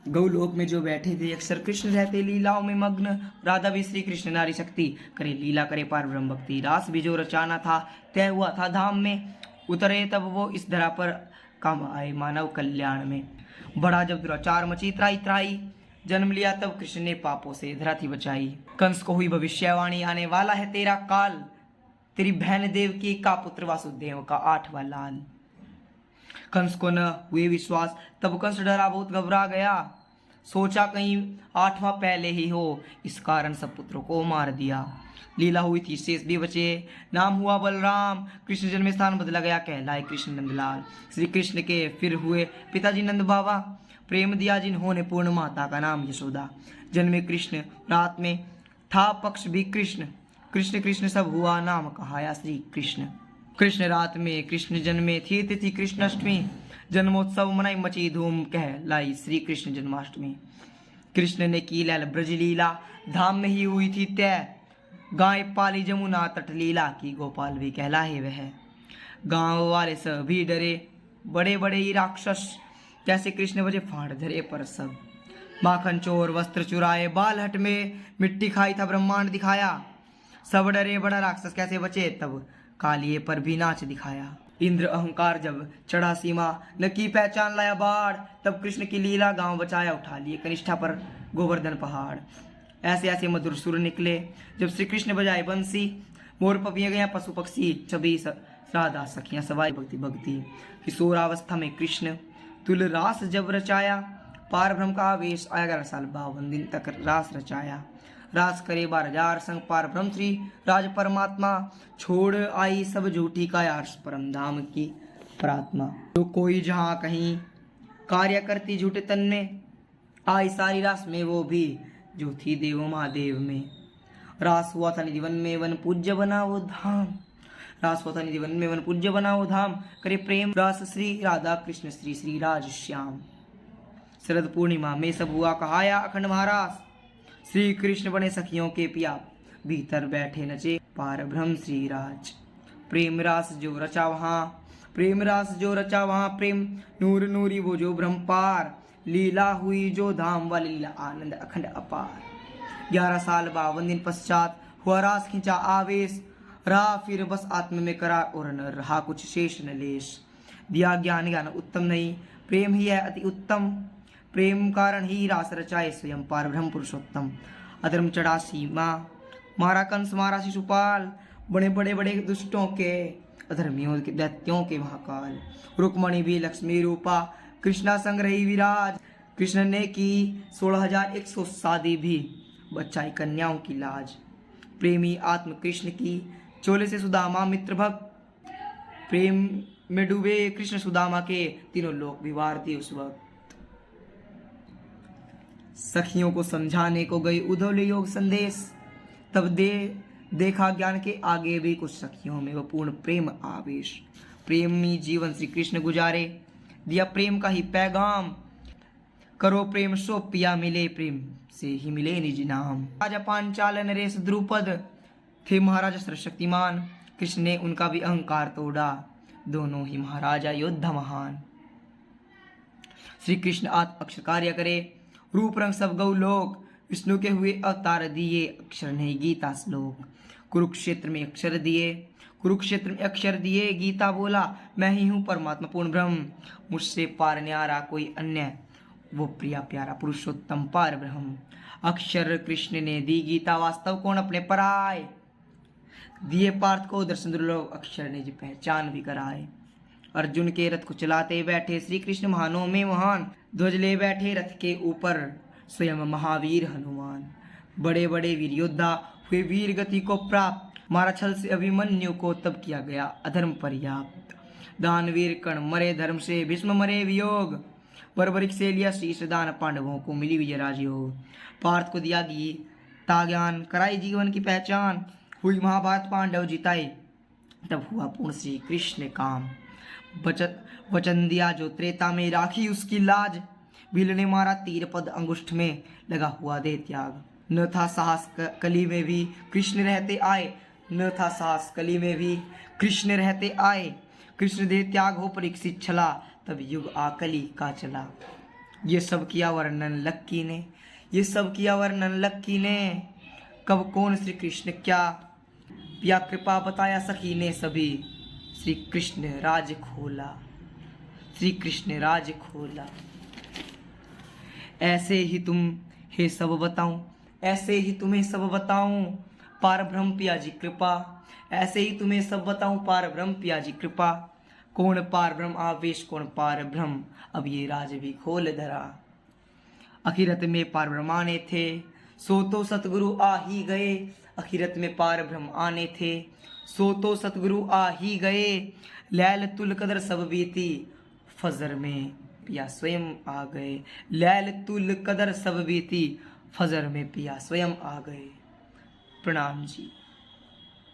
गौलोक में जो बैठे थे अक्सर कृष्ण रहते लीलाओं में मग्न। राधा भी श्री कृष्ण नारी शक्ति, करे लीला करे पार ब्रह्म भक्ति। रास भी जो रचाना था तय हुआ था धाम में, उतरे तब वो इस धरा पर काम आए मानव कल्याण में। बड़ा जब दुराचार मची त्राई त्राई, जन्म लिया तब कृष्ण ने पापों से धरा थी बचाई। कंस को हुई भविष्यवाणी आने वाला है तेरा काल, तेरी बहन देवकी का पुत्र वासुदेव का 8वां लाल। कंस को न हुए विश्वास तब कंस डरा बहुत घबरा गया, सोचा कहीं 8वां पहले ही हो, इस कारण सब पुत्रों को मार दिया। लीला हुई थी शेष भी बचे, नाम हुआ बलराम, कृष्ण जन्म स्थान बदला गया कहलाए कृष्ण नंदलाल। श्री कृष्ण के फिर हुए पिताजी नंद बाबा, प्रेम दिया जिन्होंने पूर्ण माता का नाम यशोदा। जन्मे कृष्ण रात में था पक्ष भी कृष्ण, कृष्ण कृष्ण सब हुआ नाम कहाया श्री कृष्ण। कृष्ण रात में कृष्ण जन्मे थी तिथि कृष्णाष्टमी, जन्मोत्सव मनाई मची धूम कहलाई श्री कृष्ण जन्माष्टमी। कृष्ण ने की लैल ब्रज लीला, धाम में ही हुई थी तय, गाय पाली जमुना तट लीला की गोपाल भी कहलाए वह। गांव वाले सभी डरे बड़े बड़े ही राक्षस, कैसे कृष्ण बजे फाड़ धरे पर सब। माखन चोर वस्त्र चुराए बाल हट में, मिट्टी खाई था ब्रह्मांड दिखाया। सब डरे बड़ा राक्षस कैसे बचे, तब कालिए पर भी नाच दिखाया। इंद्र अहंकार जब चढ़ा सीमा, न की पहचान लाया बाढ़, तब कृष्ण की लीला गांव बचाया उठा लिए कनिष्ठा पर गोवर्धन पहाड़। ऐसे ऐसे मधुर सुर निकले जब श्री कृष्ण बजाए बंसी, मोर पपिया गया पशु पक्षी छवि राधा सखियां सवाई भक्ति भक्ति। किशोरावस्था में कृष्ण तुल रास जब रचाया, पार ब्रह्म का आवेश आया 11 साल 52 दिन तक रास रचाया। रास करे 12,000 संग पार ब्रह्म श्री राज परमात्मा, छोड़ आई सब झूठी काया परम धाम की प्रात्मा। तो कोई जहाँ कहीं कार्य करती झूठे तन में, आई सारी रास में वो भी जो थी देव महादेव में। रास हुआ था निधि वन में वन पूज्य बना वो धाम, रास हुआ था निधि वन में वन पूज्य बना वो धाम। करे प्रेम रास श्री राधा कृष्ण श्री श्री राज श्याम। शरद पूर्णिमा में सब हुआ कहाया अखंड महारास, श्री कृष्ण बने सखियों के पिया, भीतर बैठे नचे पार ब्रह्म श्री राज। प्रेम रास जो रचा वहाँ, प्रेम रास जो रचा वहाँ, प्रेम नूर नूरी वो जो ब्रह्म पार, लीला हुई जो धाम वाली लीला आनंद अखंड अपार। 11 साल 52 दिन पश्चात हुआ रास खिंचा आवेश, रहा फिर बस आत्म में करार और न रहा कुछ शेष न लेश। दिया ज्ञान ज्ञान उत्तम नहीं, प्रेम ही है अति उत्तम, प्रेम कारण ही रास रचाए स्वयं पार ब्रह्म पुरुषोत्तम। अधर्म चढ़ा सीमा, मारा कंस मारा शिशुपाल, बड़े बड़े बड़े दुष्टों के अधर्मियों के दैत्यों के महाकाल। रुक्मणी भी लक्ष्मी रूपा, कृष्णा संग रही विराज, कृष्ण ने की 16,100 शादी भी, बचाई कन्याओं की लाज। प्रेमी आत्म कृष्ण की चोले से सुदामा मित्र भक्त, प्रेम में डूबे कृष्ण सुदामा के तीनों लोक विवार थे उस वक्त। सखियों को समझाने को गई उधौले योग संदेश, तब देखा ज्ञान के आगे भी कुछ सखियों में वो पूर्ण प्रेम आवेश। प्रेमी जीवन श्री कृष्ण गुजारे, दिया प्रेम का ही पैगाम, करो प्रेम सो पिया मिले, प्रेम से ही मिले निज नाम। राजा पांचाल नरेश द्रुपद थे महाराजा सर्वशक्तिमान, कृष्ण ने उनका भी अहंकार तोड़ा, दोनों ही महाराजा योद्धा महान। श्री कृष्ण आत्म अक्षर कार्य करे, रूप रंग सब गौ लोक, विष्णु के हुए अवतार दिए, अक्षर नहीं गीता श्लोक। कुरुक्षेत्र में अक्षर दिए, कुरुक्षेत्र में अक्षर दिए, गीता बोला मैं ही हूँ परमात्मा पूर्ण ब्रह्म, मुझसे पार न्यारा कोई अन्य, वो प्रिया प्यारा पुरुषोत्तम पार ब्रह्म। अक्षर कृष्ण ने दी गीता, वास्तव कौन अपने पराए, दिए पार्थ को दर्शन दुर्लभ, अक्षर ने जी पहचान भी कराए। अर्जुन के रथ को चलाते बैठे श्री कृष्ण महानों में महान, ध्वज ले बैठे रथ के ऊपर स्वयं महावीर हनुमान। बड़े बड़े वीर योद्धा हुए वीर गति को प्राप्त, मारा छल से अभिमन्यु को तब किया गया अधर्म पर्याप्त। दानवीर कर्ण मरे धर्म से, भीष्म मरे वियोग, बर्बरिक से लिया शीश दान, पांडवों को मिली विजय राजयोग। पार्थ को दिया गीता ज्ञान, कराई जीवन की पहचान, हुई महाभारत पांडव जिताए, तब हुआ पूर्ण श्री कृष्ण काम। वचन दिया जो त्रेता में, राखी उसकी लाज, भील ने मारा तीर पद अंगुष्ठ में, लगा हुआ दे त्याग। न था साहस कली में भी कृष्ण रहते आए, न था साहस कली में भी कृष्ण रहते आए, कृष्ण दे त्याग हो परीक्षित छला, तब युग आकली का चला। ये सब किया वर्णन लक्की ने, ये सब किया वर्णन लक्की ने। कब कौन श्री कृष्ण क्या पिया कृपा बताया सखी ने सभी। श्री कृष्ण राज खोला, श्री कृष्ण राज खोला। ऐसे ही तुम हे सब बताऊं, ऐसे ही तुम्हें सब बताऊं पार ब्रह्म पिया जी कृपा। ऐसे ही तुम्हें सब बताऊं पार ब्रह्म पिया जी कृपा। कौन पार ब्रह्म आवेश कौन पार ब्रह्म, अब ये राज भी खोल धरा। अखिरत में पार ब्रह्म आने थे, सो तो सतगुरु आ ही गए। अखिरत में पार ब्रह्म आने थे, सो तो सतगुरु आ ही गए। लैल तुल कदर सब बीती, फजर में पिया स्वयं आ गए। लैल तुल कदर सब बीती, फजर में पिया स्वयं आ गए। प्रणाम जी।